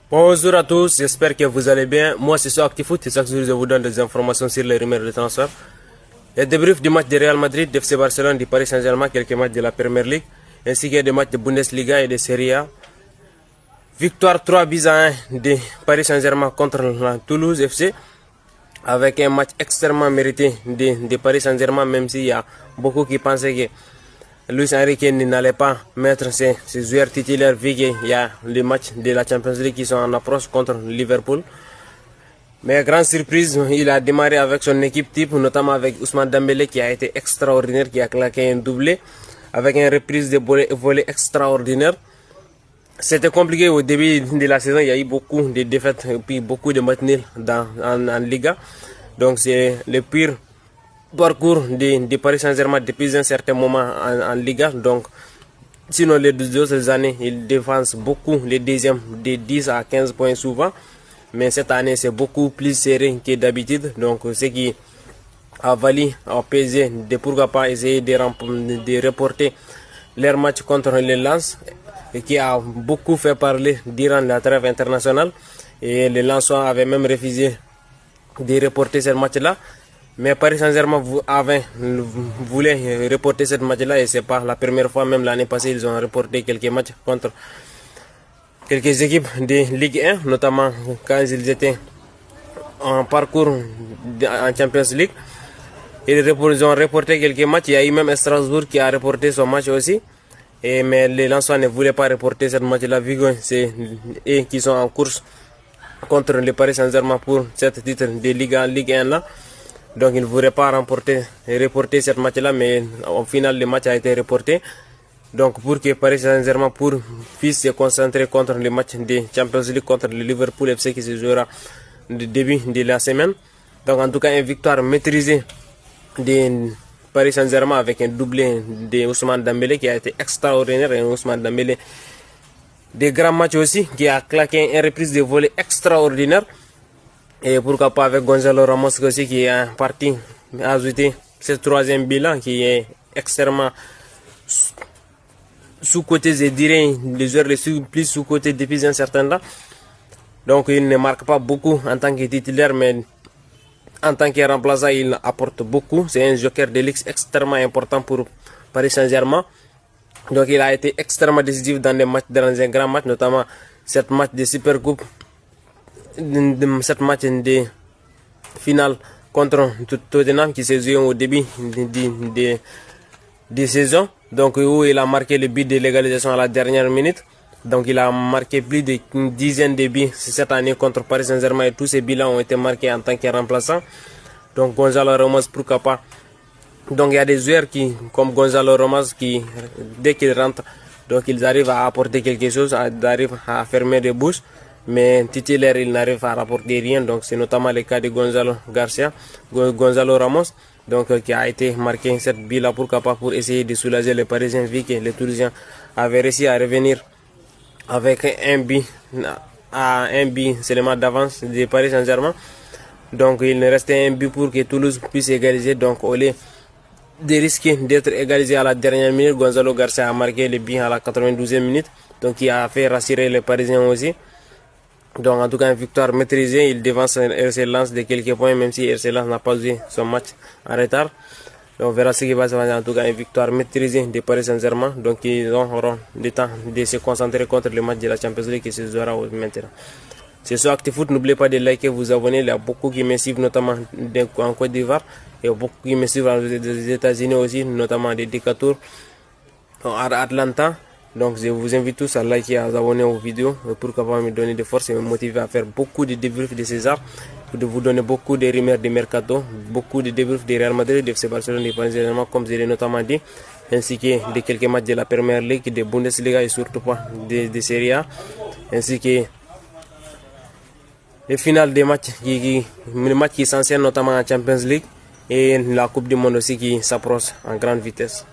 Bonjour à tous, j'espère que vous allez bien. Moi c'est Actifoot et chaque jour je vous donne des informations sur les rumeurs de transfert. Et débrief du match de Real Madrid, de FC Barcelone, du Paris Saint-Germain, quelques matchs de la Premier League, ainsi que des matchs de Bundesliga et de Serie A. Victoire 3-1 de Paris Saint-Germain contre la Toulouse FC, avec un match extrêmement mérité de Paris Saint-Germain, même s'il y a beaucoup qui pensaient que Luis Enrique n'allait pas mettre ses joueurs titulaires vu qu'il y a les matchs de la Champions League qui sont en approche contre Liverpool. Mais grande surprise, il a démarré avec son équipe type, notamment avec Ousmane Dembélé qui a été extraordinaire, qui a claqué un doublé, avec une reprise de volée extraordinaire. C'était compliqué au début de la saison, il y a eu beaucoup de défaites et puis beaucoup de matchs nuls en Liga. Donc c'est le pire parcours de Paris Saint-Germain depuis un certain moment en Liga. Donc, sinon les deux autres années, ils défensent beaucoup les deuxièmes de 10 à 15 points souvent. Mais cette année, c'est beaucoup plus serré que d'habitude. Donc, ce qui a valu au PSG de pourquoi pas essayer de reporter leur match contre les Lens, et qui a beaucoup fait parler durant la trêve internationale. Et les Lensois avaient même refusé de reporter ce match-là. Mais Paris Saint-Germain voulait reporter cette match-là et c'est pas la première fois, même l'année passée, ils ont reporté quelques matchs contre quelques équipes de Ligue 1, notamment quand ils étaient en parcours en Champions League. Ils ont reporté quelques matchs, il y a eu même Strasbourg qui a reporté son match aussi. Mais les Lensois ne voulaient pas reporter cette match-là vu que c'est eux qui sont en course contre le Paris Saint-Germain pour cette titre de Ligue 1 là. Donc il ne voulait pas reporter ce match-là, mais au final le match a été reporté. Donc pour que Paris Saint-Germain puisse se concentrer contre le match de Champions League contre le Liverpool FC qui se jouera au début de la semaine. Donc en tout cas une victoire maîtrisée de Paris Saint-Germain avec un doublé de Ousmane Dembélé qui a été extraordinaire. Et Ousmane Dembélé, des grands matchs aussi, qui a claqué une reprise de volée extraordinaire. Et pourquoi pas avec Gonzalo Ramos aussi qui est parti ajouter ce troisième bilan qui est extrêmement sous-côté, je dirais, les joueurs les plus sous-côté depuis un certain temps. Donc il ne marque pas beaucoup en tant que titulaire, mais en tant que remplaçant, il apporte beaucoup. C'est un joker de luxe extrêmement important pour Paris Saint-Germain. Donc il a été extrêmement décisif dans des matchs, dans un grand match, notamment cette match de Super Coupe. Cette match de finale contre Tottenham qui se joue au début de saison, donc où il a marqué le but de l'égalisation à la dernière minute. Donc il a marqué plus d'une dizaine de buts cette année contre Paris Saint-Germain et tous ces buts-là ont été marqués en tant que remplaçant. Donc Gonzalo Ramos, pourquoi pas. Donc il y a des joueurs comme Gonzalo Ramos qui, dès qu'ils rentrent, donc ils arrivent à apporter quelque chose, ils arrivent à fermer des bouches. Mais titulaire, il n'arrive à rapporter rien. Donc c'est notamment le cas de Gonzalo Ramos, donc qui a été marqué cette bille-là, pourquoi pas, pour essayer de soulager les Parisiens, vu que les Toulousains avaient réussi à revenir avec un but seulement d'avance de Paris Saint-Germain. Donc il restait un but pour que Toulouse puisse égaliser. Donc au lieu de risquer d'être égalisé à la dernière minute, Gonzalo Garcia a marqué le but à la 92e minute, donc il a fait rassurer les Parisiens aussi. Donc en tout cas une victoire maîtrisée, il devance RC Lens de quelques points, même si RC Lens n'a pas joué son match en retard. Donc on verra ce qui va se passer. En tout cas une victoire maîtrisée de Paris Saint-Germain, donc ils auront le temps de se concentrer contre le match de la Champions League qui se jouera maintenant. C'est sur Actifoot, n'oubliez pas de liker, vous abonner, il y a beaucoup qui me suivent notamment en Côte d'Ivoire, et beaucoup qui me suivent aux États-Unis aussi, notamment des Decatur, à Atlanta. Donc je vous invite tous à liker, à vous abonner aux vidéos pour pouvoir me donner de force et me motiver à faire beaucoup de débriefs de César, de vous donner beaucoup de rumeurs de Mercato, beaucoup de débriefs de Real Madrid, de FC Barcelone, de Paris Saint-Germain, comme je l'ai notamment dit, ainsi que de quelques matchs de la Premier League, de Bundesliga et surtout pas de Serie A, ainsi que les finales des matchs qui s'enchaînent notamment en Champions League et la Coupe du Monde aussi qui s'approche en grande vitesse.